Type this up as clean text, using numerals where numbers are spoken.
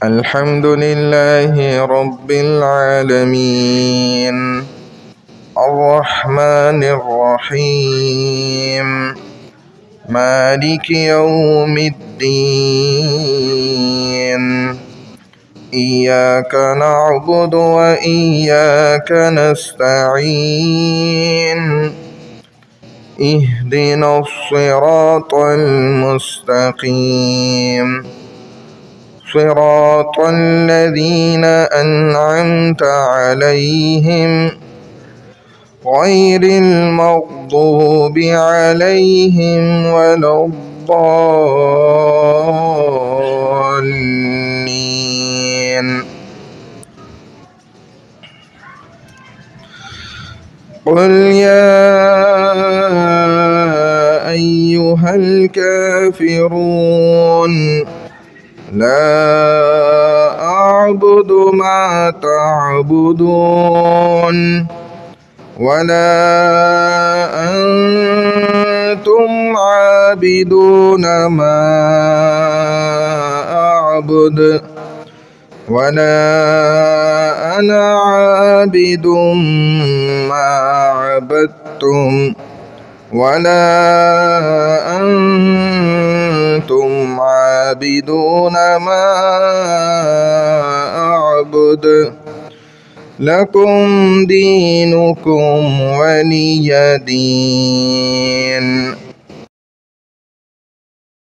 الحمد لله رب العالمين الرحمن الرحيم مالك يوم الدين إياك نعبد وإياك نستعين اهدنا الصراط المستقيم صراط الذين أنعمت عليهم غير المغضوب عليهم ولا الضالين. قل يا أيها الكافرون لا أعبد ما تعبدون ولا أنتم عابدون ما أعبد ولا أنا عابد ما عبدتم ولا أنتم عابدون ما أعبد لكم دينكم ولي دين.